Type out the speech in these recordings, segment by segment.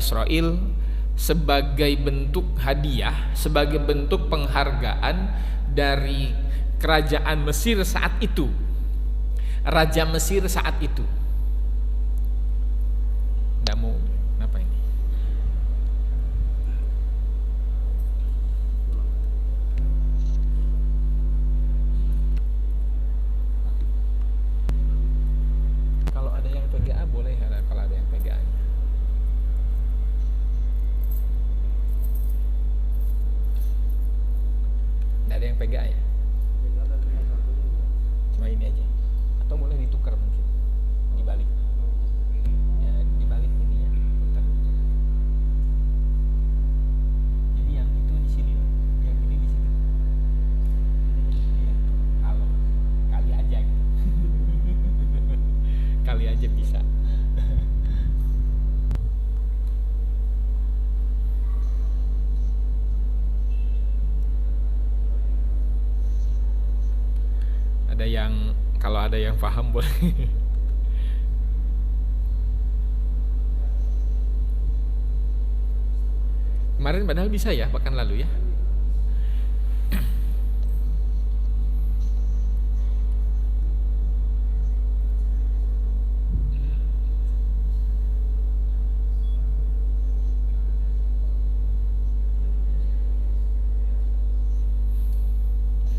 Israel sebagai bentuk hadiah, sebagai bentuk penghargaan dari kerajaan Mesir saat itu, Raja Mesir saat itu. Nggak mau apa ini? Kalau ada yang PGA boleh, kalau ada yang PGA. Nggak ada yang PGA ya? Cuma ini aja. Atau boleh ditukar mungkin, dibalik. Ya, dibalik ini ya. Bentar. Jadi yang itu di sini, yang ini di situ. Iya. Kalau kali aja gitu. Kali aja bisa. Ada yang, kalau ada yang paham boleh. Kemarin padahal bisa ya, pekan lalu ya.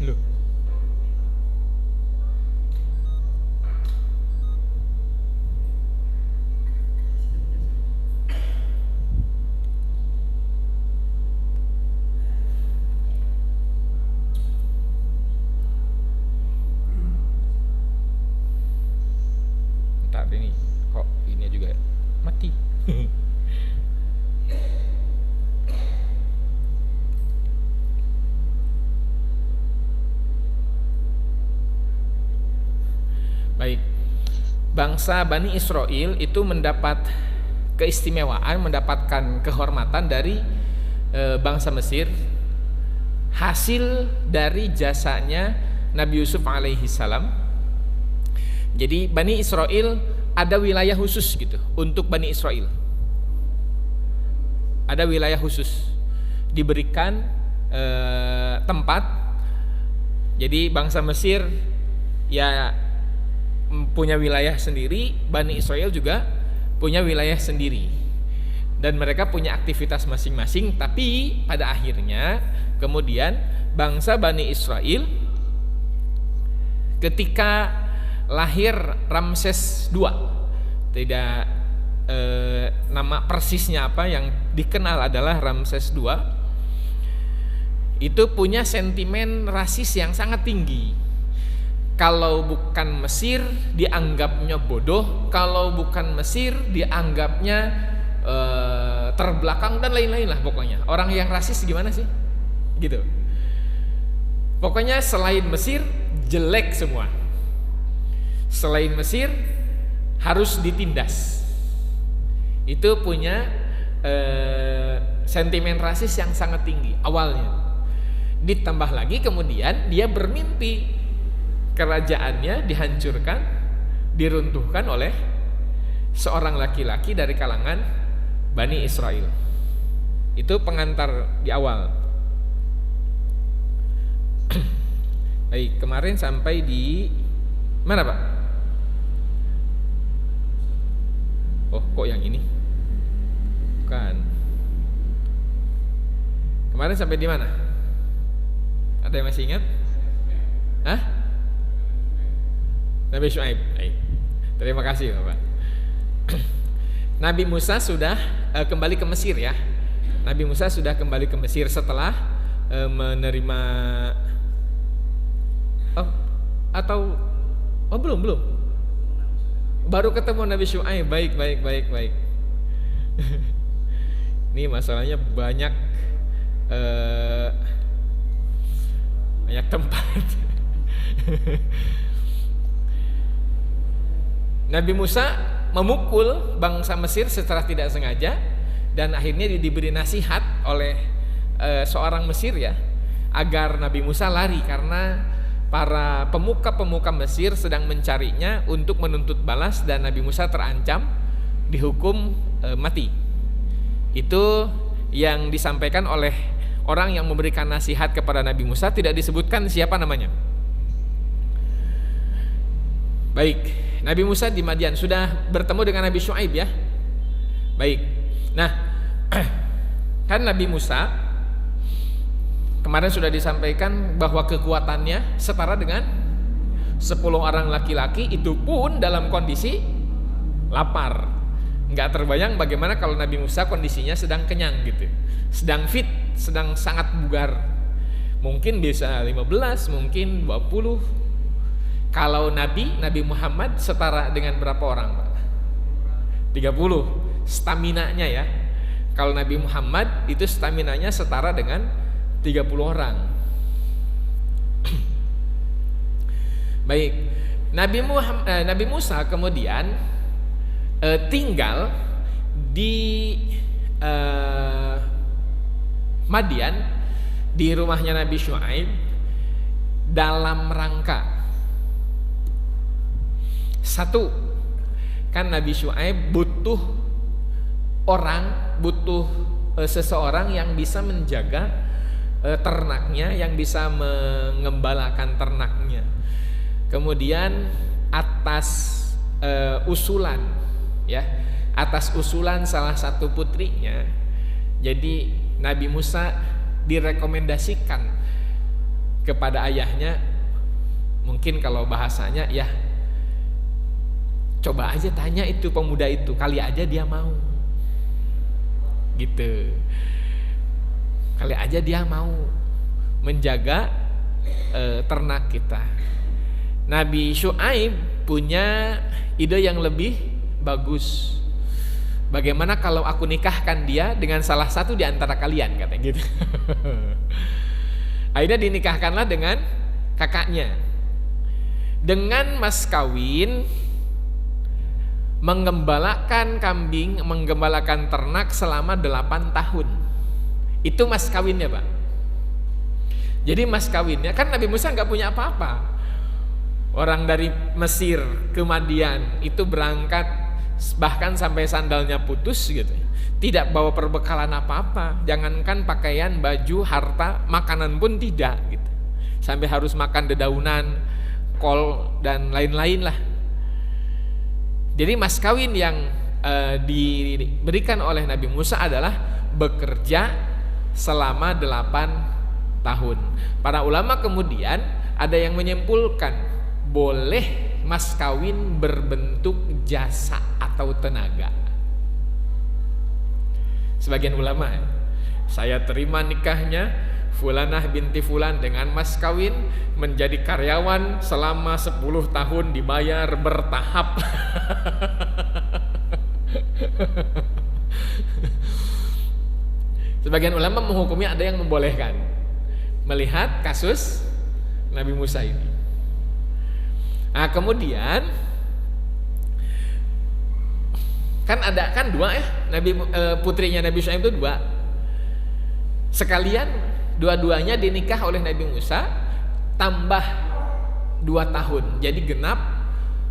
Loh. Ntar ini kok ini juga mati. Baik, bangsa Bani Israel itu mendapat keistimewaan, mendapatkan kehormatan dari bangsa Mesir hasil dari jasanya Nabi Yusuf alaihi salam. Jadi Bani Israel ada wilayah khusus gitu untuk Bani Israel. Ada wilayah khusus, diberikan tempat. Jadi bangsa Mesir ya punya wilayah sendiri, Bani Israel juga punya wilayah sendiri, dan mereka punya aktivitas masing-masing. Tapi pada akhirnya kemudian bangsa Bani Israel ketika lahir Ramses II, tidak nama persisnya apa, yang dikenal adalah Ramses II, itu punya sentimen rasis yang sangat tinggi. Kalau bukan Mesir dianggapnya bodoh, kalau bukan Mesir dianggapnya terbelakang dan lain-lain lah pokoknya. Orang yang rasis gimana sih? Gitu. Pokoknya selain Mesir jelek semua. Selain Mesir harus ditindas. Itu punya sentimen rasis yang sangat tinggi awalnya. Ditambah lagi kemudian dia bermimpi kerajaannya dihancurkan, diruntuhkan oleh seorang laki-laki dari kalangan Bani Israel. Itu pengantar di awal. Baik, kemarin sampai di mana Pak? Oh, kok yang ini? Bukan. Kemarin sampai di mana? Ada yang masih ingat? Hah? Nabi Syuaib. Terima kasih Bapak. Nabi Musa sudah kembali ke Mesir ya. Nabi Musa sudah kembali ke Mesir setelah menerima belum baru ketemu Nabi Syuaib. Baik. Ini masalahnya banyak tempat. Nabi Musa memukul bangsa Mesir secara tidak sengaja, dan akhirnya diberi nasihat oleh seorang Mesir ya, agar Nabi Musa lari karena para pemuka-pemuka Mesir sedang mencarinya untuk menuntut balas, dan Nabi Musa terancam dihukum mati. Itu yang disampaikan oleh orang yang memberikan nasihat kepada Nabi Musa, tidak disebutkan siapa namanya. Baik, Nabi Musa di Madian sudah bertemu dengan Nabi Syuaib ya. Baik. Nah, kan Nabi Musa kemarin sudah disampaikan bahwa kekuatannya setara dengan 10 orang laki-laki, itu pun dalam kondisi lapar. Nggak terbayang bagaimana kalau Nabi Musa kondisinya sedang kenyang gitu, sedang fit, sedang sangat bugar. Mungkin bisa 15, mungkin 20. Kalau Nabi Muhammad setara dengan berapa orang, Pak? 30 staminanya ya. Kalau Nabi Muhammad itu staminanya setara dengan 30 orang. Baik, Nabi Musa kemudian tinggal di Madian, di rumahnya Nabi Syuaib, dalam rangka satu, kan Nabi Syuaib butuh seseorang yang bisa menjaga ternaknya, yang bisa mengembalakan ternaknya. Kemudian atas usulan salah satu putrinya, jadi Nabi Musa direkomendasikan kepada ayahnya, mungkin kalau bahasanya ya, coba aja tanya itu pemuda itu, kali aja dia mau, gitu. Kali aja dia mau menjaga ternak kita. Nabi Syuaib punya ide yang lebih bagus. Bagaimana kalau aku nikahkan dia dengan salah satu di antara kalian, katanya gitu. Akhirnya dinikahkanlah dengan kakaknya. Dengan mas kawin, menggembalakan kambing, menggembalakan ternak selama 8 tahun. Itu mas kawinnya, Pak. Jadi mas kawinnya, kan Nabi Musa nggak punya apa-apa. Orang dari Mesir ke Madian itu berangkat bahkan sampai sandalnya putus gitu. Tidak bawa perbekalan apa-apa. Jangankan pakaian, baju, harta, makanan pun tidak gitu. Sampai harus makan dedaunan, kol dan lain-lain lah. Jadi mas kawin yang diberikan oleh Nabi Musa adalah bekerja selama 8 tahun. Para ulama kemudian ada yang menyimpulkan boleh mas kawin berbentuk jasa atau tenaga. Sebagian ulama, saya terima nikahnya Fulanah binti Fulan dengan mas kawin, menjadi karyawan selama 10 tahun dibayar bertahap. Sebagian ulama menghukumnya ada yang membolehkan, melihat kasus Nabi Musa ini. Nah kemudian kan dua ya, putrinya Nabi Syuaib itu 2. Sekalian dua-duanya dinikah oleh Nabi Musa, tambah 2 tahun, jadi genap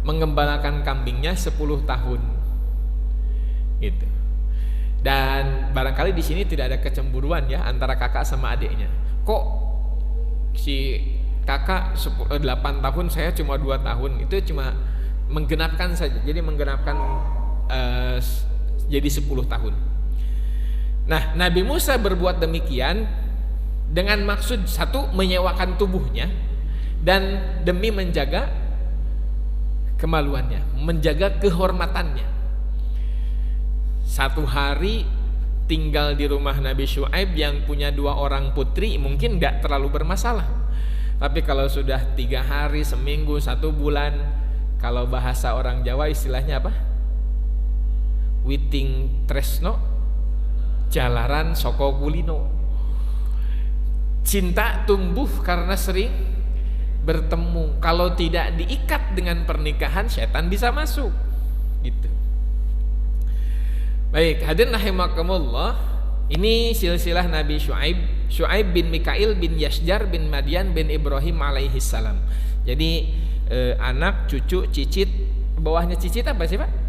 mengembalakan kambingnya 10 tahun gitu. Dan barangkali di sini tidak ada kecemburuan ya antara kakak sama adiknya. Kok si kakak 8 tahun, saya cuma 2 tahun. Itu cuma menggenapkan saja, jadi menggenapkan jadi 10 tahun. Nah Nabi Musa berbuat demikian dengan maksud satu, menyewakan tubuhnya, dan demi menjaga kemaluannya, menjaga kehormatannya. 1 hari tinggal di rumah Nabi Syuaib yang punya 2 orang putri mungkin gak terlalu bermasalah. Tapi kalau sudah 3 hari, seminggu, 1 bulan, kalau bahasa orang Jawa istilahnya apa? Witing tresno, jalaran soko kulino. Cinta tumbuh karena sering bertemu. Kalau tidak diikat dengan pernikahan, setan bisa masuk gitu. Baik, hadirin rahimakumullah, ini silsilah Nabi Syuaib bin Mikail bin Yasjar bin Madian bin Ibrahim alaihi salam. Jadi anak, cucu, cicit. Bawahnya cicit apa sih Pak?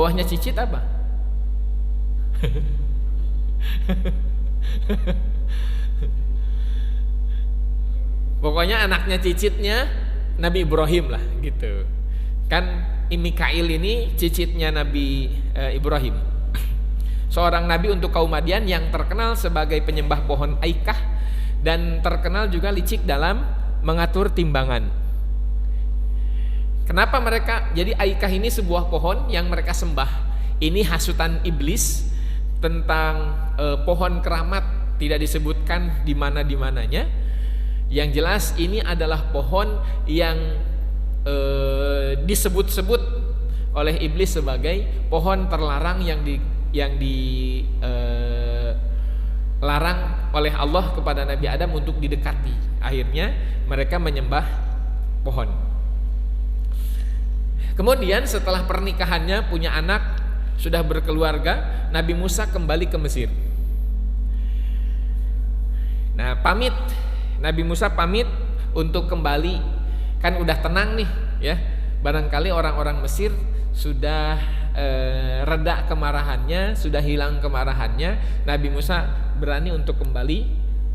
Bawahnya cicit apa? Pokoknya anaknya cicitnya Nabi Ibrahim lah gitu. Kan Mikail ini cicitnya Nabi Ibrahim. Seorang nabi untuk kaum Madian yang terkenal sebagai penyembah pohon aikah dan terkenal juga licik dalam mengatur timbangan. Kenapa mereka? Jadi aikah ini sebuah pohon yang mereka sembah. Ini hasutan iblis tentang pohon keramat, tidak disebutkan di mananya. Yang jelas ini adalah pohon yang disebut-sebut oleh iblis sebagai pohon terlarang yang dilarang oleh Allah kepada Nabi Adam untuk didekati. Akhirnya mereka menyembah pohon. Kemudian setelah pernikahannya, punya anak, sudah berkeluarga, Nabi Musa kembali ke Mesir. Nah, Nabi Musa pamit untuk kembali, kan udah tenang nih ya. Barangkali orang-orang Mesir sudah reda kemarahannya, sudah hilang kemarahannya. Nabi Musa berani untuk kembali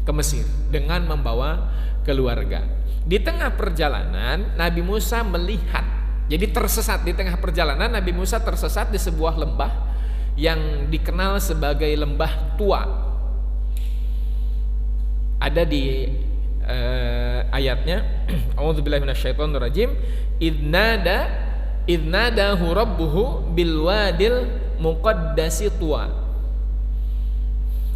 ke Mesir dengan membawa keluarga. Di tengah perjalanan Nabi Musa melihat, jadi tersesat di tengah perjalanan. Nabi Musa tersesat di sebuah lembah yang dikenal sebagai lembah tua. Ada di ayatnya, a'udzubillahi minasyaitonirrajim, idnadahu rabbuhu bilwadil muqaddasi tua.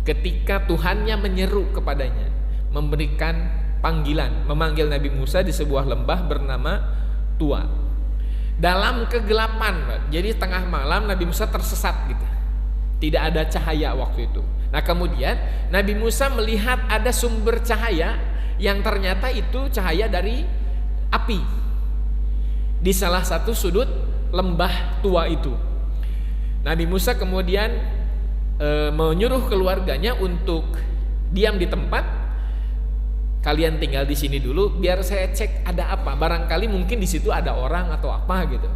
Ketika Tuhannya menyeru kepadanya, memberikan panggilan, memanggil Nabi Musa di sebuah lembah bernama Tua. Dalam kegelapan, jadi tengah malam Nabi Musa tersesat gitu. Tidak ada cahaya waktu itu. Nah, kemudian Nabi Musa melihat ada sumber cahaya yang ternyata itu cahaya dari api di salah satu sudut lembah tua itu. Nabi Musa kemudian menyuruh keluarganya untuk diam di tempat. Kalian tinggal di sini dulu biar saya cek ada apa. Barangkali mungkin di situ ada orang atau apa gitu.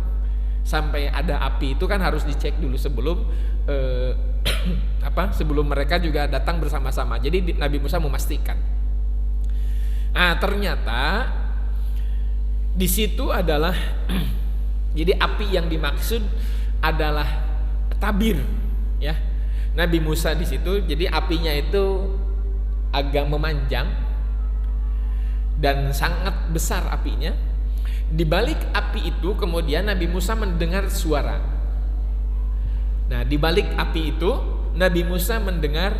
Sampai ada api itu kan harus dicek dulu sebelum sebelum mereka juga datang bersama-sama. Jadi Nabi Musa memastikan. Nah, ternyata di situ adalah jadi api yang dimaksud adalah tabir ya. Nabi Musa di situ, jadi apinya itu agak memanjang dan sangat besar apinya. Di balik api itu kemudian Nabi Musa mendengar suara. Nah, di balik api itu Nabi Musa mendengar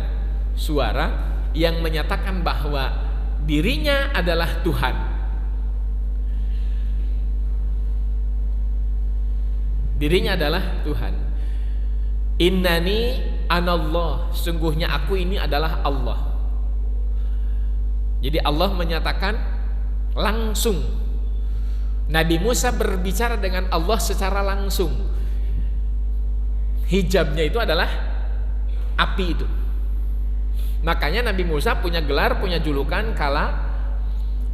suara yang menyatakan bahwa dirinya adalah Tuhan. Dirinya adalah Tuhan. Innani anallah, sungguhnya aku ini adalah Allah. Jadi Allah menyatakan langsung. Nabi Musa berbicara dengan Allah secara langsung. Hijabnya itu adalah api itu. Makanya Nabi Musa punya gelar, punya julukan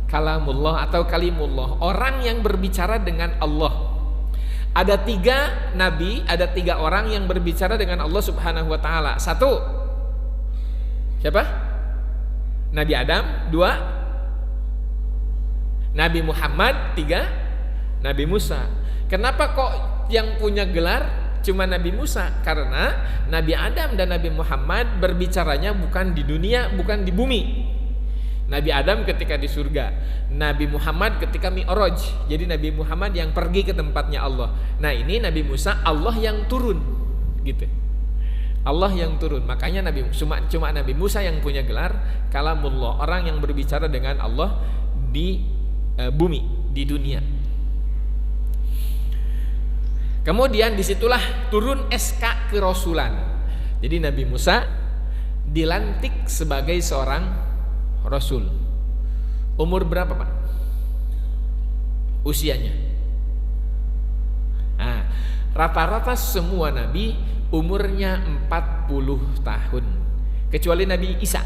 kalamullah atau kalimullah, orang yang berbicara dengan Allah. Ada 3 nabi, ada 3 orang yang berbicara dengan Allah Subhanahu wa taala. 1, siapa? Nabi Adam. 2, Nabi Muhammad. 3, Nabi Musa. Kenapa kok yang punya gelar cuma Nabi Musa? Karena Nabi Adam dan Nabi Muhammad berbicaranya bukan di dunia, bukan di bumi. Nabi Adam ketika di surga, Nabi Muhammad ketika Mi'raj. Jadi Nabi Muhammad yang pergi ke tempatnya Allah. Nah, ini Nabi Musa Allah yang turun gitu. Allah yang turun. Makanya cuma Nabi Musa yang punya gelar kalamullah, orang yang berbicara dengan Allah di bumi, di dunia. Kemudian disitulah turun SK kerasulan. Jadi Nabi Musa dilantik sebagai seorang Rasul. Umur berapa, Pak? Usianya. Nah, rata-rata semua nabi umurnya 40 tahun. Kecuali Nabi Isa.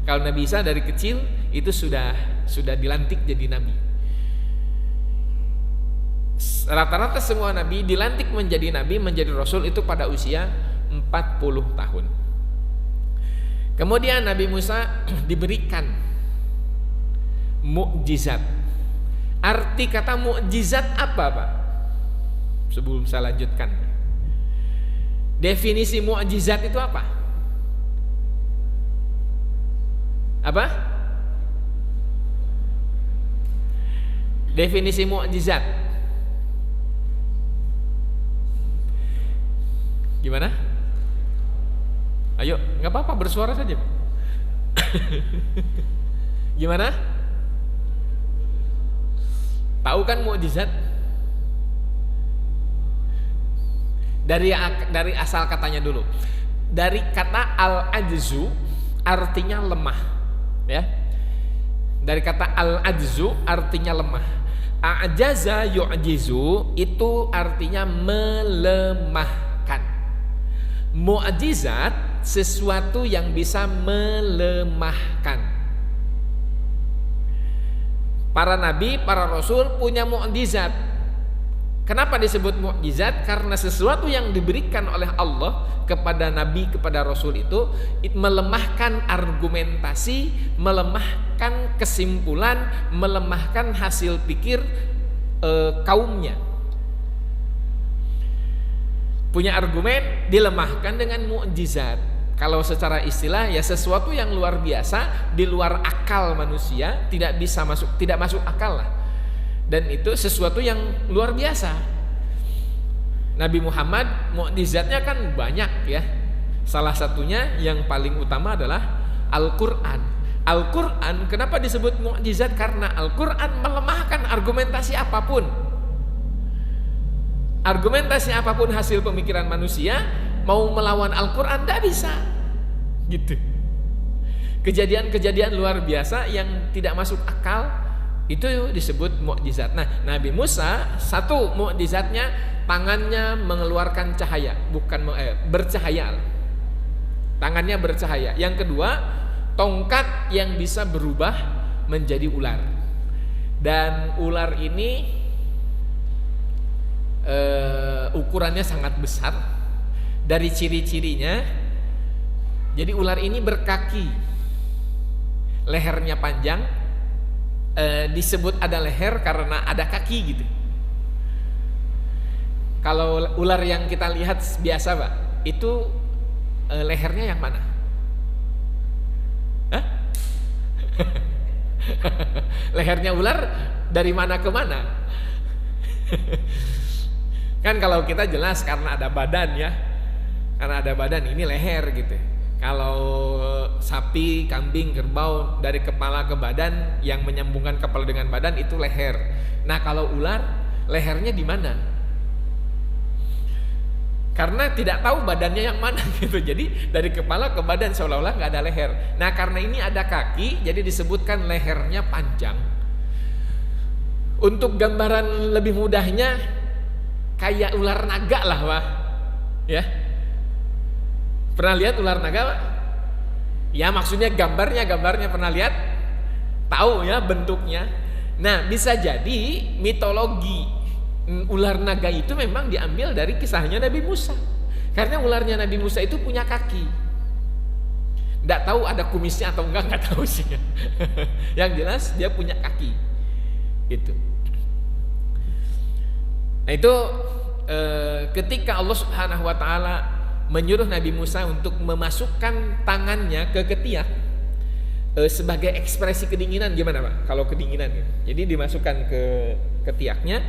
Kalau Nabi Isa dari kecil itu sudah dilantik jadi nabi. Rata-rata semua nabi dilantik menjadi nabi, menjadi rasul itu pada usia 40 tahun. Kemudian Nabi Musa diberikan mukjizat. Arti kata mukjizat apa, Pak? Sebelum saya lanjutkan, definisi mukjizat itu apa? Apa? Definisi mukjizat gimana? Ayo, nggak apa-apa, bersuara saja. Gimana? Tahu kan mukjizat? Dari asal katanya dulu. Dari kata al-ajzu artinya lemah, ya. Dari kata al-ajzu artinya lemah. A'jaza yu'jizu itu artinya melemahkan. Mukjizat sesuatu yang bisa melemahkan. Para nabi, para rasul punya mukjizat. Kenapa disebut mukjizat? Karena sesuatu yang diberikan oleh Allah kepada nabi, kepada rasul itu melemahkan argumentasi, melemahkan kesimpulan, melemahkan hasil pikir kaumnya. Punya argumen dilemahkan dengan mukjizat. Kalau secara istilah ya sesuatu yang luar biasa, di luar akal manusia, tidak masuk akal lah. Dan itu sesuatu yang luar biasa. Nabi Muhammad mukjizatnya kan banyak ya. Salah satunya yang paling utama adalah Al-Qur'an. Al-Qur'an kenapa disebut mukjizat? Karena Al-Qur'an melemahkan argumentasi apapun. Argumentasi apapun hasil pemikiran manusia, mau melawan Al-Qur'an tidak bisa. Gitu. Kejadian-kejadian luar biasa yang tidak masuk akal itu disebut mukjizat. Nah, Nabi Musa satu mukjizatnya tangannya mengeluarkan cahaya, bukan bercahaya. Tangannya bercahaya. Yang kedua, tongkat yang bisa berubah menjadi ular. Dan ular ini ukurannya sangat besar. Dari ciri-cirinya, jadi ular ini berkaki, lehernya panjang. Disebut ada leher karena ada kaki gitu. Kalau ular yang kita lihat biasa, Pak, itu lehernya yang mana? Hah? Lehernya ular dari mana ke mana? Kan kalau kita jelas karena ada badan ya. Karena ada badan, ini leher gitu. Kalau sapi, kambing, kerbau dari kepala ke badan, yang menyambungkan kepala dengan badan itu leher. Nah, kalau ular lehernya di mana? Karena tidak tahu badannya yang mana gitu. Jadi dari kepala ke badan seolah-olah nggak ada leher. Nah, karena ini ada kaki, jadi disebutkan lehernya panjang. Untuk gambaran lebih mudahnya kayak ular naga lah, Pak. Ya. Pernah lihat ular naga, Pak? Ya, maksudnya gambarnya pernah lihat? Tahu ya bentuknya. Nah, bisa jadi mitologi ular naga itu memang diambil dari kisahnya Nabi Musa. Karena ularnya Nabi Musa itu punya kaki. Nggak tahu ada kumisnya atau enggak tahu sih. Yang jelas dia punya kaki. Gitu. Nah, itu ketika Allah Subhanahu wa taala menyuruh Nabi Musa untuk memasukkan tangannya ke ketiak sebagai ekspresi kedinginan. Gimana, Pak? Kalau kedinginan gitu. Jadi dimasukkan ke ketiaknya,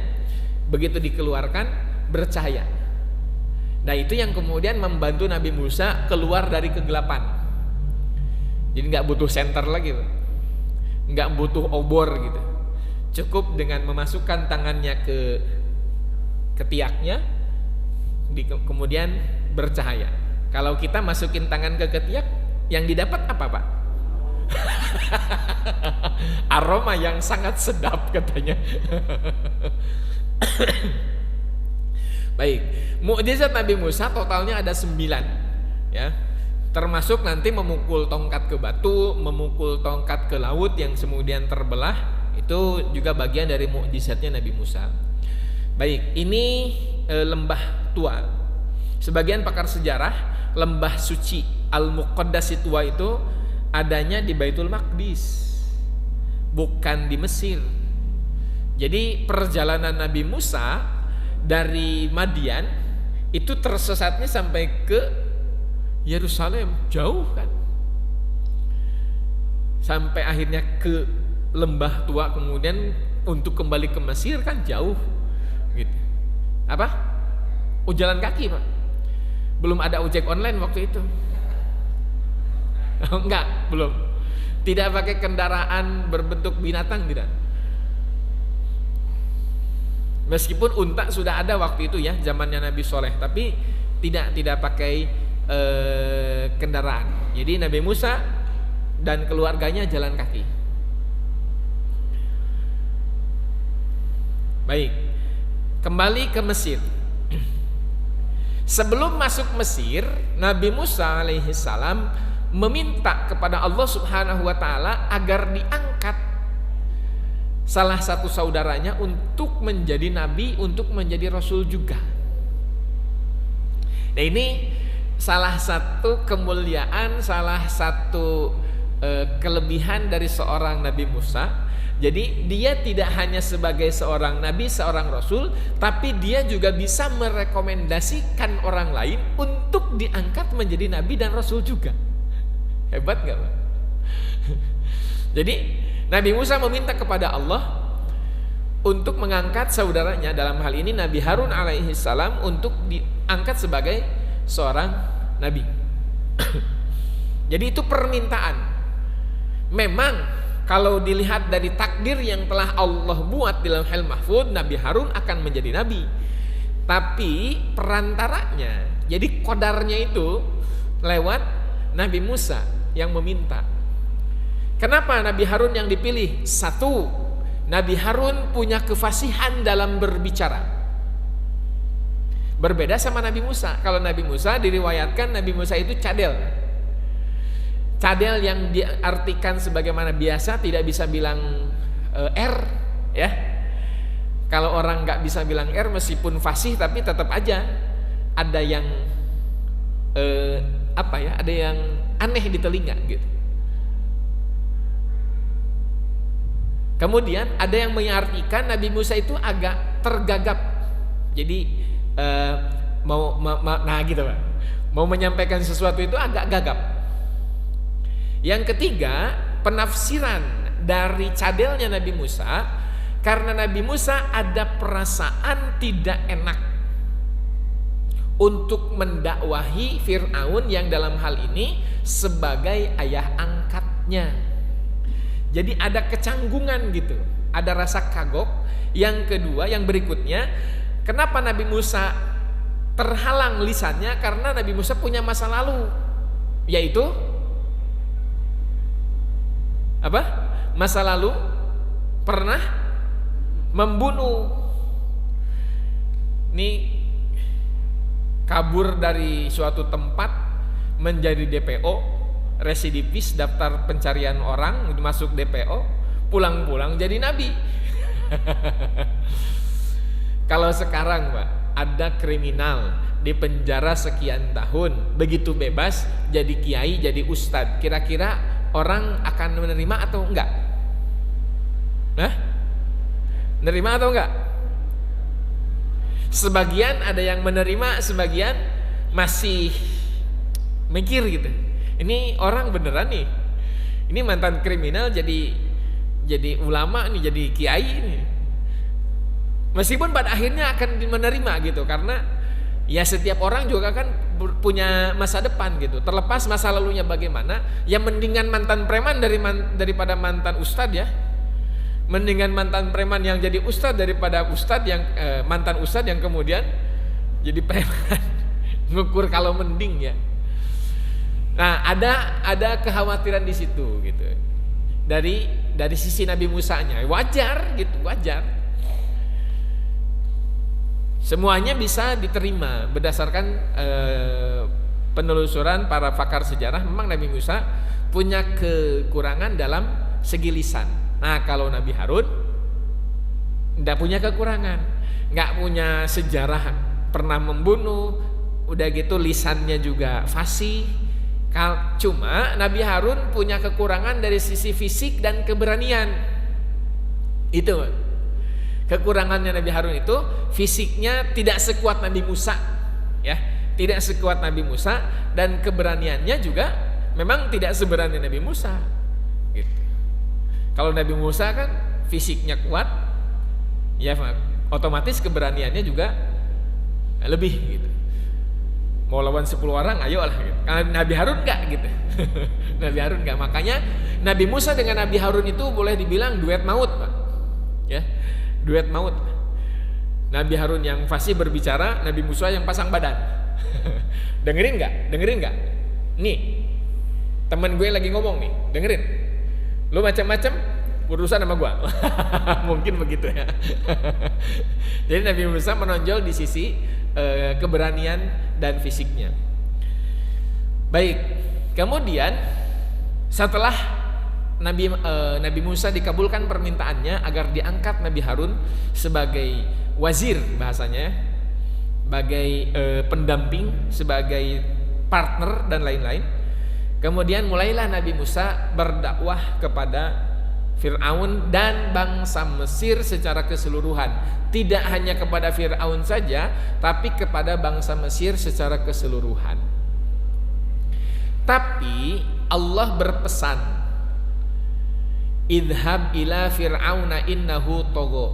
begitu dikeluarkan bercahaya. Nah, itu yang kemudian membantu Nabi Musa keluar dari kegelapan. Jadi nggak butuh senter lagi, Pak. Nggak butuh obor gitu. Cukup dengan memasukkan tangannya ke ketiaknya, kemudian bercahaya. Kalau kita masukin tangan ke ketiak, yang didapat apa, Pak? Aroma yang sangat sedap katanya. Baik, mukjizat Nabi Musa totalnya ada 9 ya. Termasuk nanti memukul tongkat ke batu, memukul tongkat ke laut yang kemudian terbelah, itu juga bagian dari mukjizatnya Nabi Musa. Baik, ini lembah tua. Sebagian pakar sejarah, lembah suci Al-Muqaddas tua itu adanya di Baitul Maqdis, bukan di Mesir. Jadi perjalanan Nabi Musa dari Madian itu tersesatnya sampai ke Yerusalem, jauh kan, sampai akhirnya ke lembah tua, kemudian untuk kembali ke Mesir kan jauh gitu. Apa? Jalan kaki, Pak. Belum ada ojek online waktu itu. Enggak, belum. Tidak pakai kendaraan berbentuk binatang, tidak. Meskipun unta sudah ada waktu itu ya, zamannya Nabi Soleh, tapi tidak pakai kendaraan. Jadi Nabi Musa dan keluarganya jalan kaki. Baik, kembali ke Mesir. Sebelum masuk Mesir, Nabi Musa alaihi salam meminta kepada Allah Subhanahu wa taala agar diangkat salah satu saudaranya untuk menjadi nabi, untuk menjadi rasul juga. Nah, ini salah satu kemuliaan, salah satu kelebihan dari seorang Nabi Musa. Jadi dia tidak hanya sebagai seorang nabi, seorang rasul, tapi dia juga bisa merekomendasikan orang lain untuk diangkat menjadi nabi dan rasul juga. Hebat gak, Pak? Jadi Nabi Musa meminta kepada Allah untuk mengangkat saudaranya, dalam hal ini Nabi Harun alaihi salam, untuk diangkat sebagai seorang nabi. Jadi itu permintaan. Memang kalau dilihat dari takdir yang telah Allah buat di Lauhul Mahfuz, Nabi Harun akan menjadi nabi. Tapi perantaranya, jadi kodarnya itu lewat Nabi Musa yang meminta. Kenapa Nabi Harun yang dipilih? Satu, Nabi Harun punya kefasihan dalam berbicara. Berbeda sama Nabi Musa. Kalau Nabi Musa diriwayatkan Nabi Musa itu cadel. Cadel yang diartikan sebagaimana biasa, tidak bisa bilang R, ya. Kalau orang nggak bisa bilang R meskipun fasih, tapi tetap aja ada yang ada yang aneh di telinga gitu. Kemudian ada yang mengartikan Nabi Musa itu agak tergagap. Jadi gitu, Pak. Mau menyampaikan sesuatu itu agak gagap. Yang ketiga, penafsiran dari cadelnya Nabi Musa, karena Nabi Musa ada perasaan tidak enak untuk mendakwahi Fir'aun yang dalam hal ini sebagai ayah angkatnya. Jadi ada kecanggungan gitu, ada rasa kagok. Yang kedua, yang berikutnya, kenapa Nabi Musa terhalang lisannya? Karena Nabi Musa punya masa lalu, yaitu apa? Masa lalu pernah membunuh. Ini kabur dari suatu tempat menjadi DPO, residivis, daftar pencarian orang, masuk DPO, pulang-pulang jadi nabi. Kalau sekarang, Pak, ada kriminal di penjara sekian tahun, begitu bebas jadi kiai, jadi ustadz, kira-kira orang akan menerima atau enggak? Menerima atau enggak? Sebagian ada yang menerima, sebagian masih mikir gitu. Ini orang beneran nih. Ini mantan kriminal jadi ulama nih, jadi kiai nih. Meskipun pada akhirnya akan menerima gitu, karena ya setiap orang juga kan punya masa depan gitu. Terlepas masa lalunya bagaimana, ya mendingan mantan preman daripada mantan ustadz ya. Mendingan mantan preman yang jadi ustadz daripada ustadz yang mantan ustadz yang kemudian jadi preman. Ngukur kalau mending ya. Nah, ada kekhawatiran di situ gitu. Dari sisi Nabi Musanya, wajar gitu, wajar. Semuanya bisa diterima berdasarkan penelusuran para pakar sejarah. Memang Nabi Musa punya kekurangan dalam segi lisan. Nah, kalau Nabi Harun tidak punya kekurangan. nggak punya sejarah pernah membunuh, udah gitu lisannya juga fasih. Cuma Nabi Harun punya kekurangan dari sisi fisik dan keberanian. Itu kekurangannya Nabi Harun itu, fisiknya tidak sekuat Nabi Musa, ya, tidak sekuat Nabi Musa, dan keberaniannya juga memang tidak seberani Nabi Musa. Gitu. Kalau Nabi Musa kan fisiknya kuat, ya otomatis keberaniannya juga lebih gitu. Mau lawan 10 orang, ayolah gitu. Karena Nabi Harun enggak gitu. Nabi Harun enggak. Makanya Nabi Musa dengan Nabi Harun itu boleh dibilang duet maut, Pak. Ya. Duet maut. Nabi Harun yang fasih berbicara, Nabi Musa yang pasang badan. Dengerin enggak? Dengerin enggak? Nih. Temen gue lagi ngomong nih, dengerin. Lu macam-macam urusan sama gua. Mungkin begitu ya. Jadi Nabi Musa menonjol di sisi keberanian dan fisiknya. Baik, kemudian setelah Nabi Musa dikabulkan permintaannya agar diangkat Nabi Harun sebagai wazir bahasanya, sebagai pendamping, sebagai partner dan lain-lain. Kemudian mulailah Nabi Musa berdakwah kepada Fir'aun dan bangsa Mesir secara keseluruhan. Tidak hanya kepada Fir'aun saja, tapi kepada bangsa Mesir secara keseluruhan. Tapi Allah berpesan, idhab ila fir'auna innahu tagha.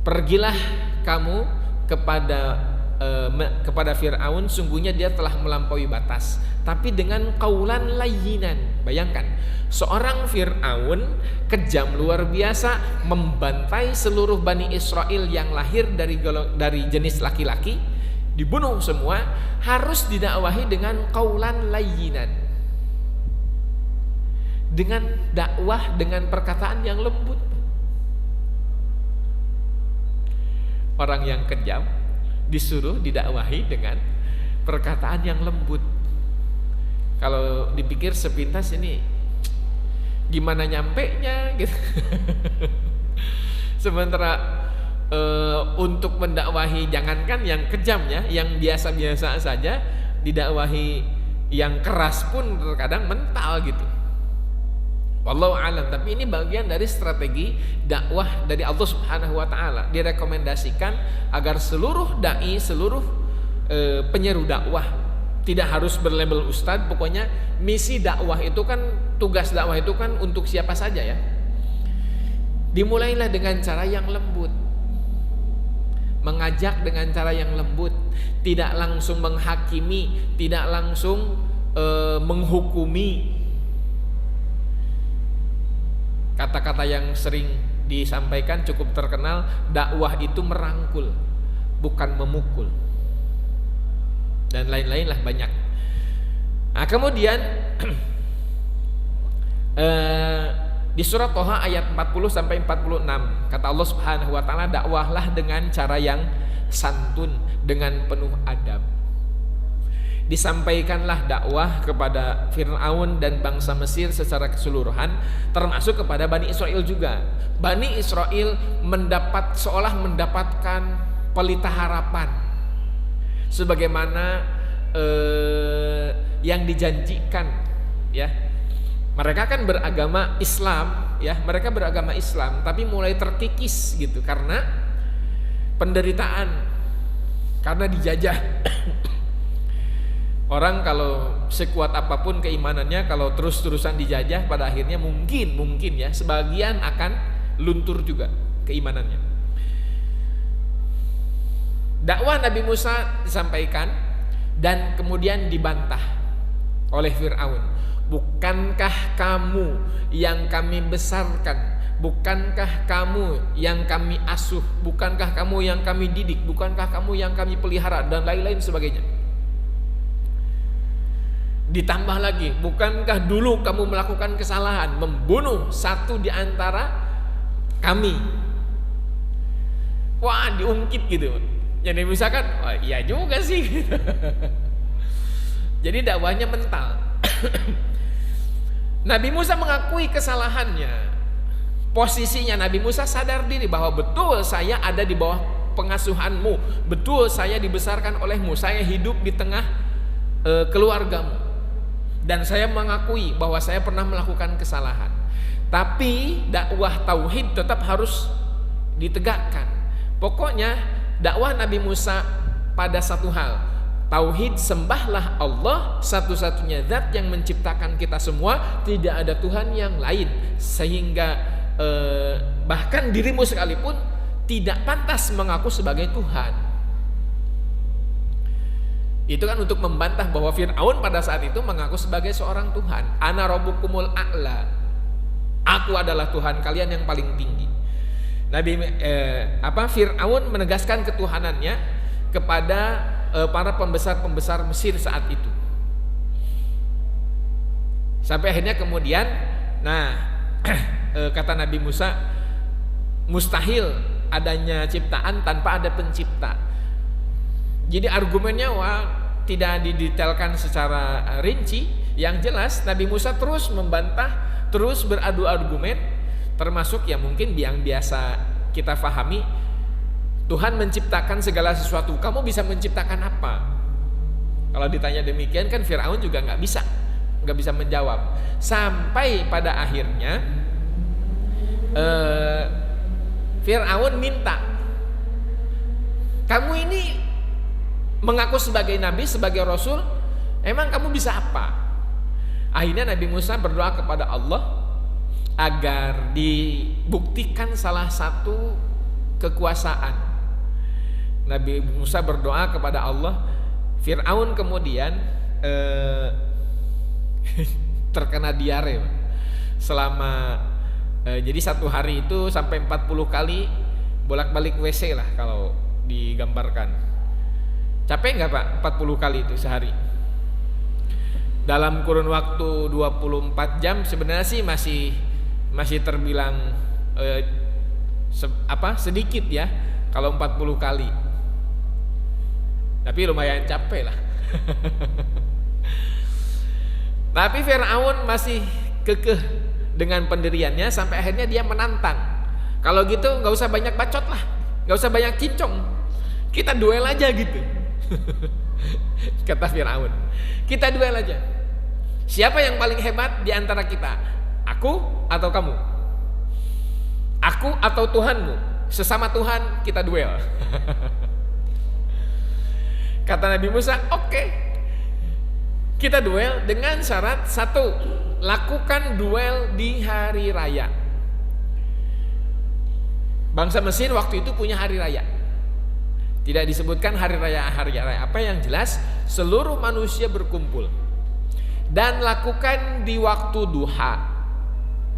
Pergilah kamu kepada Fir'aun, sungguhnya dia telah melampaui batas. Tapi dengan qaulan layyinan. Bayangkan, seorang Fir'aun kejam luar biasa, membantai seluruh Bani Israel yang lahir dari jenis laki-laki, dibunuh semua, harus didakwahi dengan qaulan layyinan. Dengan dakwah, dengan perkataan yang lembut. Orang yang kejam disuruh didakwahi dengan perkataan yang lembut. Kalau dipikir sepintas ini gimana nyampenya gitu. Sementara untuk mendakwahi jangankan yang kejam ya, yang biasa-biasa saja, didakwahi yang keras pun terkadang mental gitu. Wallahu a'lam. Tapi ini bagian dari strategi dakwah dari Allah Subhanahu wa taala. Direkomendasikan agar seluruh dai, seluruh penyeru dakwah tidak harus berlabel ustadz, pokoknya misi dakwah itu kan, tugas dakwah itu kan untuk siapa saja ya. Dimulailah dengan cara yang lembut, mengajak dengan cara yang lembut, tidak langsung menghakimi, tidak langsung menghukumi. Kata-kata yang sering disampaikan cukup terkenal, dakwah itu merangkul, bukan memukul, dan lain-lain lah banyak. Nah, kemudian di surat Thaha ayat 40 sampai 46 kata Allah Subhanahu wa taala, dakwahlah dengan cara yang santun, dengan penuh adab. Disampaikanlah dakwah kepada Fir'aun dan bangsa Mesir secara keseluruhan, termasuk kepada Bani Israel juga. Bani Israel seolah mendapatkan pelita harapan, sebagaimana yang dijanjikan ya. Mereka kan beragama Islam ya, mereka beragama Islam, tapi mulai terkikis gitu karena penderitaan, karena dijajah. Orang kalau sekuat apapun keimanannya, kalau terus-terusan dijajah, pada akhirnya mungkin ya sebagian akan luntur juga keimanannya. Dakwah Nabi Musa disampaikan dan kemudian dibantah oleh Fir'aun. Bukankah kamu yang kami besarkan? Bukankah kamu yang kami asuh? Bukankah kamu yang kami didik? Bukankah kamu yang kami pelihara? Dan lain-lain sebagainya. Ditambah lagi, bukankah dulu kamu melakukan kesalahan, membunuh satu di antara kami? Wah, diungkit gitu. Jadi misalkan, wah iya juga sih. Jadi dakwahnya mental. Nabi Musa mengakui kesalahannya. Posisinya Nabi Musa sadar diri bahwa betul saya ada di bawah pengasuhanmu, betul saya dibesarkan olehmu, saya hidup di tengah keluargamu, dan saya mengakui bahwa saya pernah melakukan kesalahan. Tapi dakwah tauhid tetap harus ditegakkan. Pokoknya dakwah Nabi Musa pada satu hal, tauhid, sembahlah Allah satu-satunya zat yang menciptakan kita semua, tidak ada Tuhan yang lain, sehingga bahkan dirimu sekalipun tidak pantas mengaku sebagai Tuhan. Itu kan untuk membantah bahwa Fir'aun pada saat itu mengaku sebagai seorang Tuhan. Ana rabbukumul a'la, aku adalah Tuhan kalian yang paling tinggi. Fir'aun menegaskan ketuhanannya kepada para pembesar-pembesar Mesir saat itu. Sampai akhirnya kemudian, kata Nabi Musa, mustahil adanya ciptaan tanpa ada pencipta. Jadi argumennya tidak didetailkan secara rinci. Yang jelas Nabi Musa terus membantah, terus beradu argumen, termasuk yang mungkin yang biasa kita fahami, Tuhan menciptakan segala sesuatu, kamu bisa menciptakan apa? Kalau ditanya demikian kan Fir'aun juga nggak bisa menjawab. Sampai pada akhirnya Fir'aun minta, kamu ini mengaku sebagai nabi, sebagai rasul, emang kamu bisa apa? Akhirnya Nabi Musa berdoa kepada Allah agar dibuktikan salah satu kekuasaan. Nabi Musa berdoa kepada Allah, Fir'aun kemudian terkena diare selama jadi satu hari itu sampai 40 kali bolak-balik WC lah kalau digambarkan. Capek nggak Pak 40 kali itu sehari? Dalam kurun waktu 24 jam sebenarnya sih masih terbilang sedikit ya kalau 40 kali. Tapi lumayan capek lah. Tapi Fir'aun masih kekeh dengan pendiriannya sampai akhirnya dia menantang. Kalau gitu nggak usah banyak bacot lah, nggak usah banyak cincong, kita duel aja gitu. Kata Fir'aun, kita duel aja. Siapa yang paling hebat di antara kita? Aku atau kamu? Aku atau Tuhanmu? Sesama Tuhan kita duel. Kata Nabi Musa, oke. Kita duel dengan syarat satu, lakukan duel di hari raya. Bangsa Mesir waktu itu punya hari raya. Tidak disebutkan hari raya apa, yang jelas seluruh manusia berkumpul. Dan lakukan di waktu duha.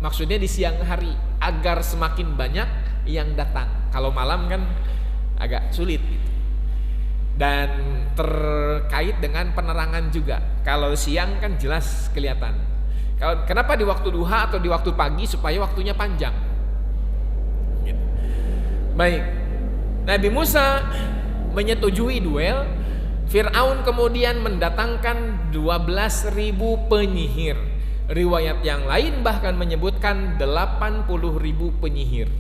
Maksudnya di siang hari agar semakin banyak yang datang. Kalau malam kan agak sulit gitu. Dan terkait dengan penerangan juga. Kalau siang kan jelas kelihatan. Kenapa di waktu duha atau di waktu pagi? Supaya waktunya panjang gitu. Baik, Nabi Musa menyetujui duel. Fir'aun kemudian mendatangkan 12.000 penyihir. Riwayat yang lain bahkan menyebutkan 80.000 penyihir.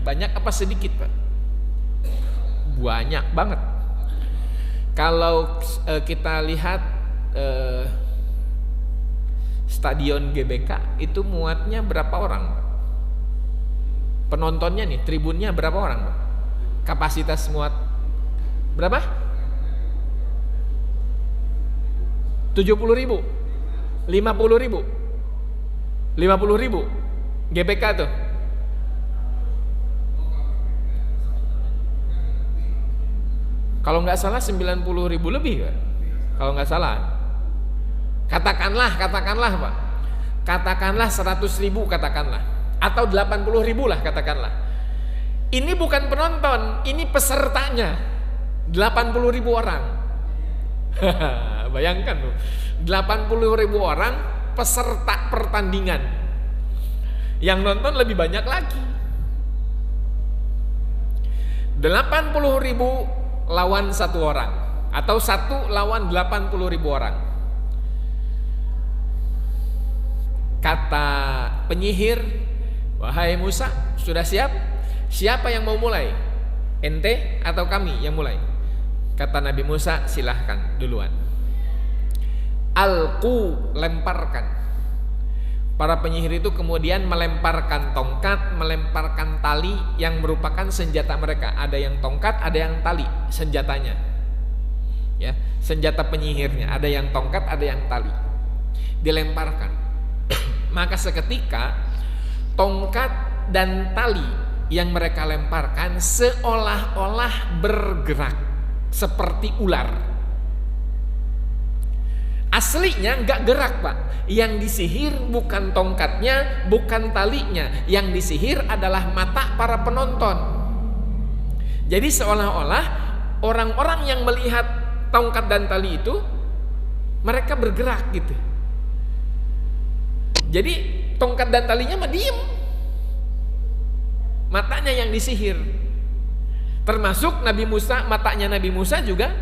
Banyak apa sedikit Pak? Banyak banget. Kalau kita lihat stadion GBK itu muatnya berapa orang? Penontonnya nih, tribunnya berapa orang? Kapasitas muat berapa? 70.000, 50.000, 50.000 GBK tuh. Kalau nggak salah 90.000 lebih Pak. Kalau nggak salah. Katakanlah Pak. Katakanlah 100.000 katakanlah. Atau 80.000 lah katakanlah. Ini bukan penonton, ini pesertanya. 80.000 orang. Bayangkan loh. 80.000 orang peserta pertandingan. Yang nonton lebih banyak lagi. 80.000 lawan satu orang, atau 1 lawan 80.000 orang. Kata penyihir, wahai Musa, sudah siap? Siapa yang mau mulai? Ente atau kami yang mulai? Kata Nabi Musa, silahkan duluan. Alqu, lemparkan. Para penyihir itu kemudian melemparkan tongkat, melemparkan tali yang merupakan senjata mereka. Ada yang tongkat, ada yang tali senjatanya. Ya, senjata penyihirnya, ada yang tongkat, ada yang tali. Dilemparkan. Maka seketika tongkat dan tali yang mereka lemparkan seolah-olah bergerak seperti ular. Aslinya nggak gerak, Pak. Yang disihir bukan tongkatnya, bukan talinya. Yang disihir adalah mata para penonton. Jadi seolah-olah orang-orang yang melihat tongkat dan tali itu, mereka bergerak gitu. Jadi tongkat dan talinya mah diem, matanya yang disihir. Termasuk Nabi Musa, matanya Nabi Musa juga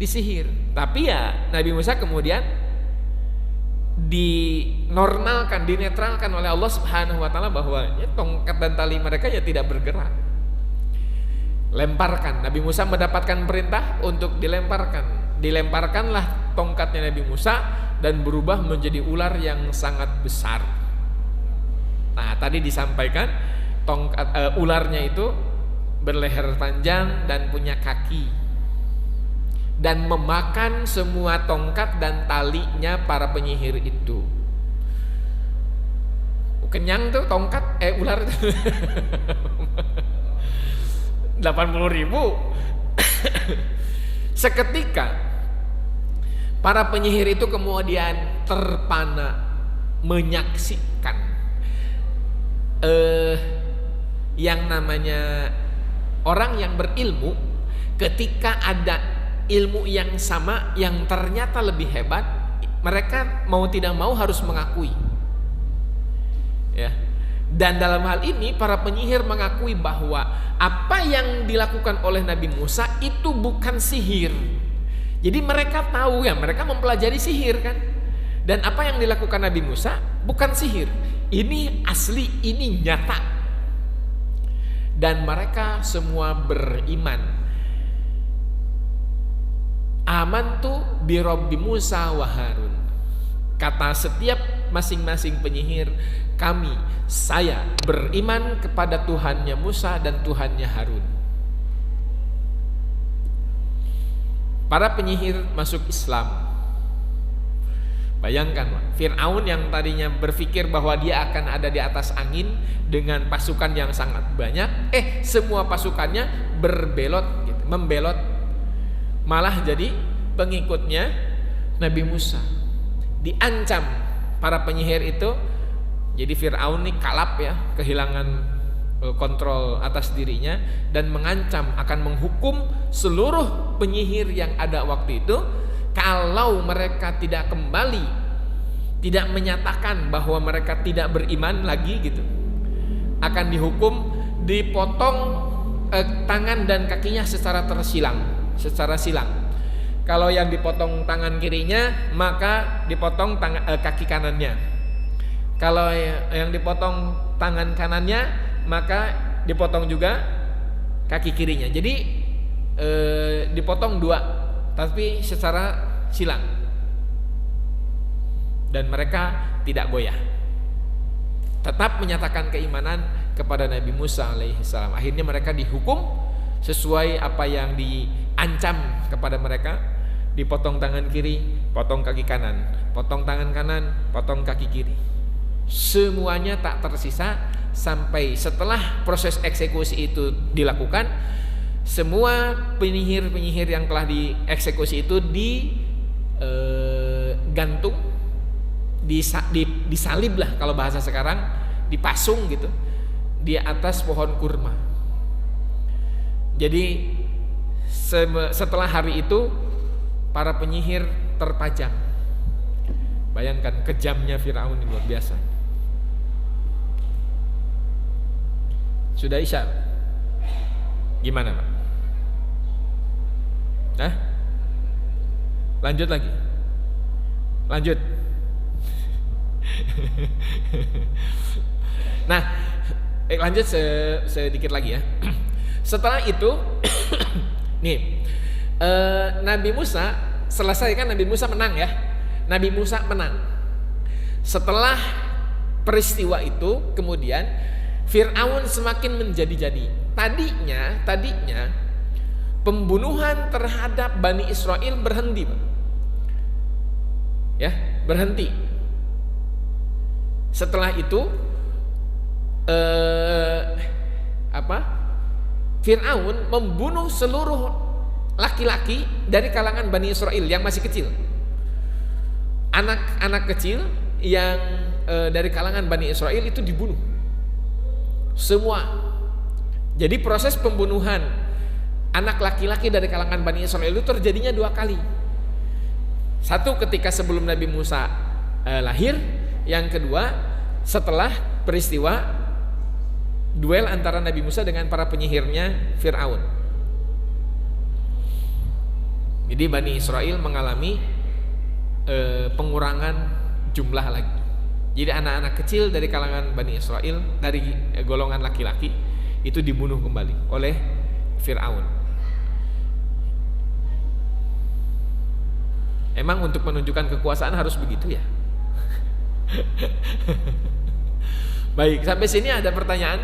disihir. Tapi ya Nabi Musa kemudian dinormalkan, dinetralkan oleh Allah Subhanahu wa taala bahwa ya, tongkat dan tali mereka ya tidak bergerak. Lemparkan. Nabi Musa mendapatkan perintah untuk dilemparkan. Dilemparkanlah tongkatnya Nabi Musa dan berubah menjadi ular yang sangat besar. Nah, tadi disampaikan ularnya itu berleher panjang dan punya kaki, dan memakan semua tongkat dan talinya para penyihir itu. Kenyang tuh tongkat, ular itu 80.000. Seketika para penyihir itu kemudian terpana menyaksikan yang namanya orang yang berilmu. Ketika ada ilmu yang sama yang ternyata lebih hebat, mereka mau tidak mau harus mengakui. Ya. Dan dalam hal ini para penyihir mengakui bahwa apa yang dilakukan oleh Nabi Musa itu bukan sihir. Jadi mereka tahu ya, mereka mempelajari sihir kan. Dan apa yang dilakukan Nabi Musa bukan sihir. Ini asli, ini nyata. Dan mereka semua beriman. Amantu bi Rabbi Musa wa Harun. Kata setiap masing-masing penyihir, saya beriman kepada Tuhannya Musa dan Tuhannya Harun. Para penyihir masuk Islam. Bayangkan, Fir'aun yang tadinya berpikir bahwa dia akan ada di atas angin dengan pasukan yang sangat banyak, semua pasukannya berbelot gitu, membelot, malah jadi pengikutnya Nabi Musa. Diancam para penyihir itu. Jadi Fir'aun ini kalap ya, kehilangan kontrol atas dirinya, dan mengancam akan menghukum seluruh penyihir yang ada waktu itu kalau mereka tidak kembali, tidak menyatakan bahwa mereka tidak beriman lagi gitu, akan dihukum dipotong tangan dan kakinya secara silang. Kalau yang dipotong tangan kirinya, maka dipotong kaki kanannya. Kalau yang dipotong tangan kanannya, maka dipotong juga kaki kirinya. Jadi dipotong dua, tapi secara silang. Dan mereka tidak goyah, tetap menyatakan keimanan kepada Nabi Musa alaihissalam. Akhirnya mereka dihukum sesuai apa yang diancam kepada mereka. Dipotong tangan kiri, potong kaki kanan, potong tangan kanan, potong kaki kiri. Semuanya tak tersisa sampai setelah proses eksekusi itu dilakukan. Semua penyihir-penyihir yang telah dieksekusi itu digantung, disalib lah kalau bahasa sekarang, dipasung gitu di atas pohon kurma. Jadi setelah hari itu para penyihir terpajang. Bayangkan kejamnya Fir'aun, luar biasa. Sudah Isya? Gimana Pak? Lanjut lagi? Lanjut. Nah, lanjut sedikit lagi ya. Setelah itu nih Nabi Musa selesai kan, Nabi Musa menang ya. Nabi Musa menang. Setelah peristiwa itu kemudian Fir'aun semakin menjadi-jadi. Tadinya pembunuhan terhadap Bani Israel berhenti, ya, berhenti. Setelah itu Fir'aun membunuh seluruh laki-laki dari kalangan Bani Israel yang masih kecil. Anak-anak kecil yang dari kalangan Bani Israel itu dibunuh semua. Jadi proses pembunuhan anak laki-laki dari kalangan Bani Israel itu terjadinya 2 kali. Satu ketika sebelum Nabi Musa lahir, yang kedua setelah peristiwa duel antara Nabi Musa dengan para penyihirnya Fir'aun. Jadi Bani Israel mengalami pengurangan jumlah lagi. Jadi anak-anak kecil dari kalangan Bani Israel dari golongan laki-laki itu dibunuh kembali oleh Fir'aun. Emang untuk menunjukkan kekuasaan harus begitu ya? Baik, sampai sini ada pertanyaan?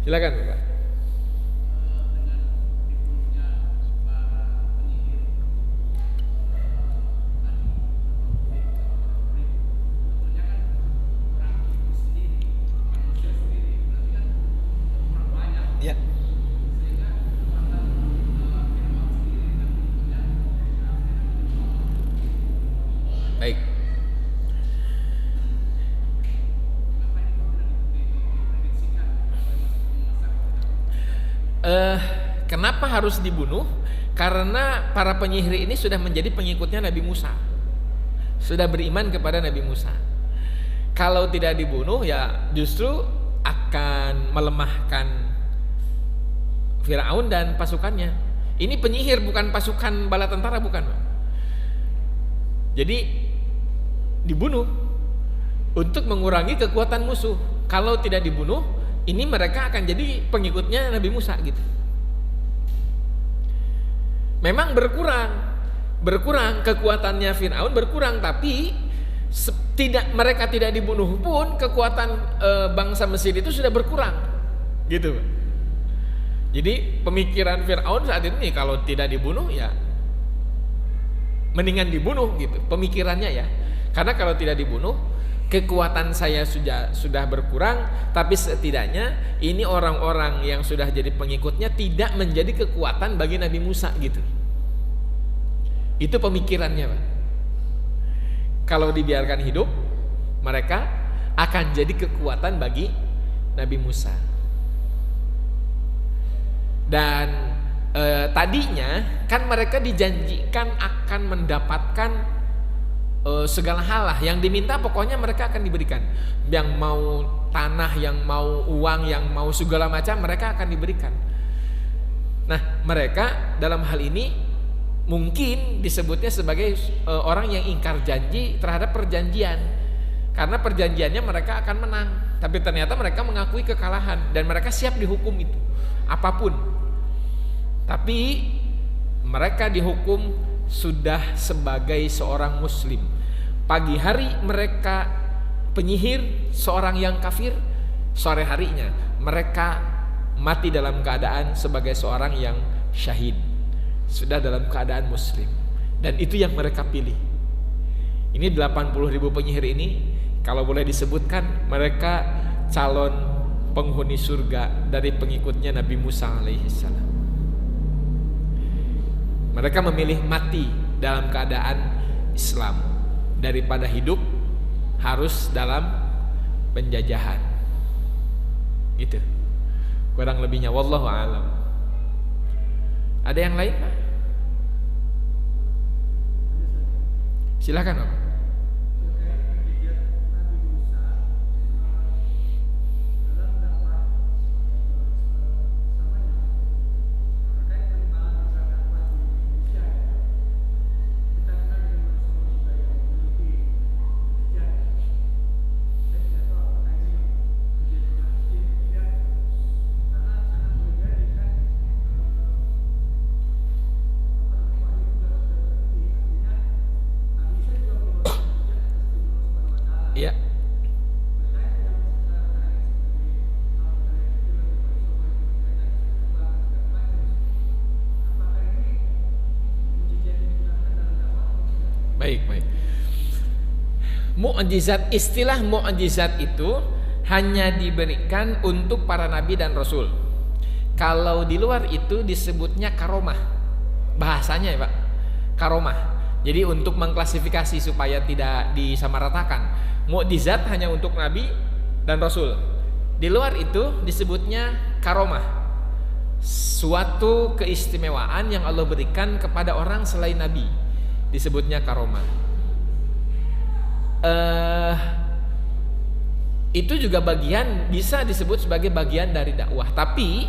Silakan Pak. Ya. Baik. Kenapa harus dibunuh? Karena para penyihir ini sudah menjadi pengikutnya Nabi Musa, sudah beriman kepada Nabi Musa. Kalau tidak dibunuh ya justru akan melemahkan Fir'aun dan pasukannya. Ini penyihir, bukan pasukan bala tentara, bukan. Jadi dibunuh untuk mengurangi kekuatan musuh. Kalau tidak dibunuh, ini mereka akan jadi pengikutnya Nabi Musa gitu. Memang berkurang kekuatannya Fir'aun, berkurang, tapi mereka tidak dibunuh pun kekuatan bangsa Mesir itu sudah berkurang gitu. Jadi pemikiran Fir'aun saat ini kalau tidak dibunuh ya mendingan dibunuh gitu pemikirannya ya. Karena kalau tidak dibunuh kekuatan saya sudah berkurang, tapi setidaknya ini orang-orang yang sudah jadi pengikutnya tidak menjadi kekuatan bagi Nabi Musa gitu. Itu pemikirannya Pak. Kalau dibiarkan hidup, mereka akan jadi kekuatan bagi Nabi Musa. Dan tadinya kan mereka dijanjikan akan mendapatkan segala hal lah yang diminta, pokoknya mereka akan diberikan. Yang mau tanah, yang mau uang, yang mau segala macam mereka akan diberikan. Nah mereka dalam hal ini mungkin disebutnya sebagai orang yang ingkar janji terhadap perjanjian, karena perjanjiannya mereka akan menang, tapi ternyata mereka mengakui kekalahan dan mereka siap dihukum itu apapun. Tapi mereka dihukum sudah sebagai seorang muslim. Pagi hari mereka penyihir, seorang yang kafir. Sore harinya mereka mati dalam keadaan sebagai seorang yang syahid, sudah dalam keadaan muslim. Dan itu yang mereka pilih. Ini 80.000 penyihir ini, kalau boleh disebutkan, mereka calon penghuni surga dari pengikutnya Nabi Musa alaihissalam. Mereka memilih mati dalam keadaan Islam daripada hidup harus dalam penjajahan. Gitu. Kurang lebihnya wallahu a'lam. Ada yang lain Pak? Silakan Pak. Baik, baik. Mukjizat, istilah mukjizat itu hanya diberikan untuk para nabi dan rasul. Kalau di luar itu disebutnya karomah. Bahasanya ya Pak, karomah. Jadi untuk mengklasifikasi supaya tidak disamaratakan, mukjizat hanya untuk nabi dan rasul. Di luar itu disebutnya karomah, suatu keistimewaan yang Allah berikan kepada orang selain nabi, disebutnya karomah. Itu juga bagian, bisa disebut sebagai bagian dari dakwah. Tapi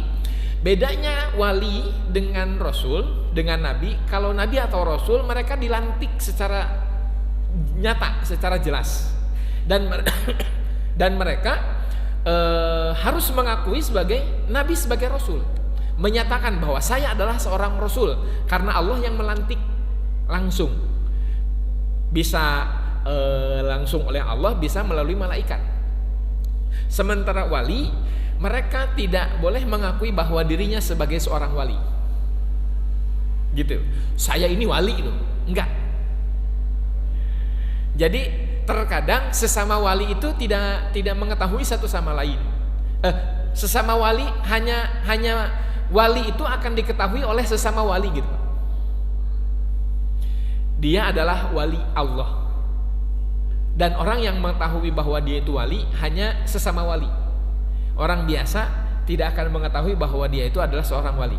bedanya wali dengan rasul, dengan nabi, kalau nabi atau rasul mereka dilantik secara nyata, secara jelas, dan mereka harus mengakui sebagai nabi, sebagai rasul, menyatakan bahwa saya adalah seorang rasul karena Allah yang melantik langsung, bisa langsung oleh Allah, bisa melalui malaikat. Sementara wali, mereka tidak boleh mengakui bahwa dirinya sebagai seorang wali. Gitu. Saya ini wali itu. Enggak. Jadi terkadang sesama wali itu tidak mengetahui satu sama lain. Sesama wali hanya wali itu akan diketahui oleh sesama wali gitu. Dia adalah wali Allah. Dan orang yang mengetahui bahwa dia itu wali hanya sesama wali. Orang biasa tidak akan mengetahui bahwa dia itu adalah seorang wali,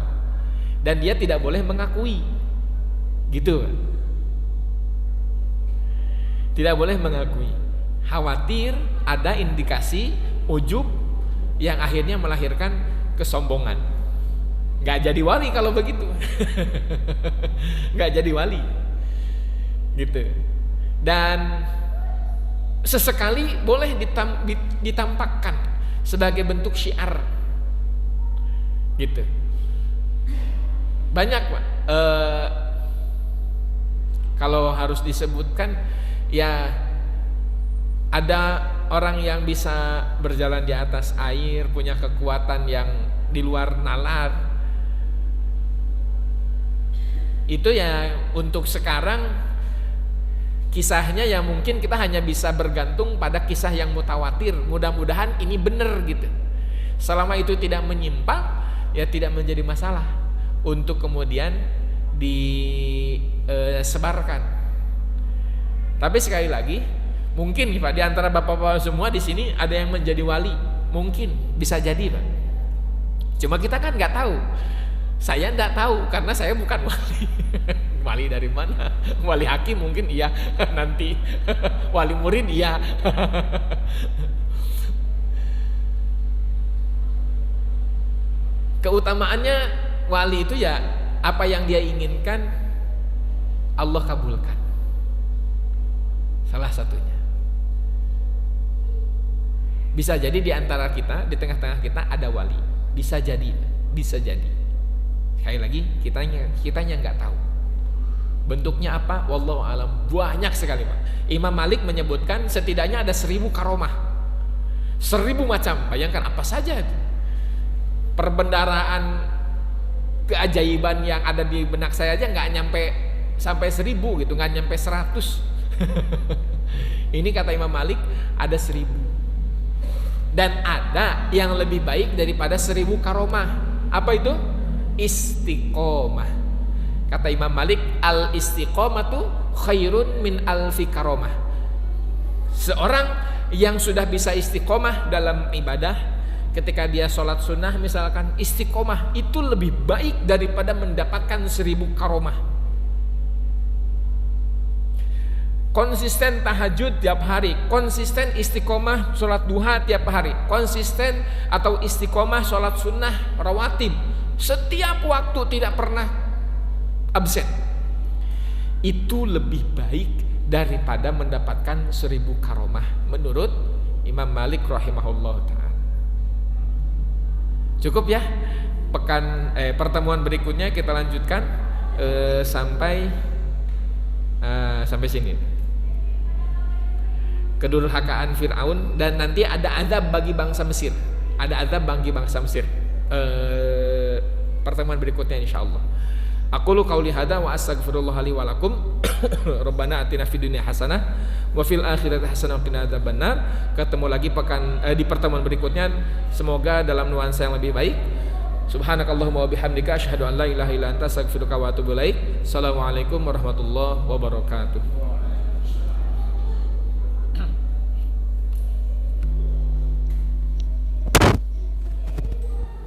dan dia tidak boleh mengakui, gitu. Tidak boleh mengakui. Khawatir ada indikasi ujub yang akhirnya melahirkan kesombongan. Gak jadi wali kalau begitu. Gak jadi wali, gitu. Dan sesekali boleh ditampakkan sebagai bentuk syiar, gitu. Banyak Pak. Kalau harus disebutkan, ya ada orang yang bisa berjalan di atas air, punya kekuatan yang di luar nalar. Itu ya untuk sekarang kisahnya ya mungkin kita hanya bisa bergantung pada kisah yang mutawatir. Mudah-mudahan ini benar gitu. Selama itu tidak menyimpang, ya tidak menjadi masalah untuk kemudian disebarkan. Tapi sekali lagi, mungkin nih Pak, di antara bapak-bapak semua di sini ada yang menjadi wali, mungkin bisa jadi Pak. Cuma kita kan nggak tahu. Saya nggak tahu karena saya bukan wali. Wali dari mana? Wali hakim mungkin iya nanti. Wali murid iya. Keutamaannya wali itu ya apa yang dia inginkan Allah kabulkan. Salah satunya. Bisa jadi di antara kita, di tengah-tengah kita ada wali. Bisa jadi, bisa jadi. Sekali lagi kitanya nggak tahu. Bentuknya apa? Wallahu alam. Banyak sekali Pak. Imam Malik menyebutkan setidaknya ada 1000 karomah, 1000 macam. Bayangkan apa saja perbendaraan keajaiban yang ada di benak saya aja nggak nyampe sampai 1000 gitu, nggak nyampe 100. Ini kata Imam Malik ada 1000. Dan ada yang lebih baik daripada 1000 karomah. Apa itu? Istiqomah. Kata Imam Malik, al istiqomatu khairun min alfi karomah. Seorang yang sudah bisa istiqomah dalam ibadah, ketika dia sholat sunnah misalkan, istiqomah itu lebih baik daripada mendapatkan 1000 karomah. Konsisten tahajud tiap hari, konsisten istiqomah sholat duha tiap hari, konsisten atau istiqomah sholat sunnah rawatib setiap waktu, tidak pernah absen, itu lebih baik daripada mendapatkan 1000 karomah menurut Imam Malik rahimahullah ta'ala. Cukup ya. Pertemuan berikutnya kita lanjutkan sampai sini. Kedurhakaan Fir'aun, dan nanti ada azab bagi bangsa Mesir. Ada azab bagi bangsa Mesir. Pertemuan berikutnya insyaallah. Aqulu qauli hadza wa astaghfirullah li wa lakum. Rabbana atina fid dunya hasanah wa fil akhirati hasanah wa qina adzabannar. Ketemu lagi di pertemuan berikutnya, semoga dalam nuansa yang lebih baik. Subhanakallahumma wa bihamdika asyhadu an la ilaha illa anta astaghfiruka wa atubu ilaik. Assalamualaikum warahmatullahi wabarakatuh.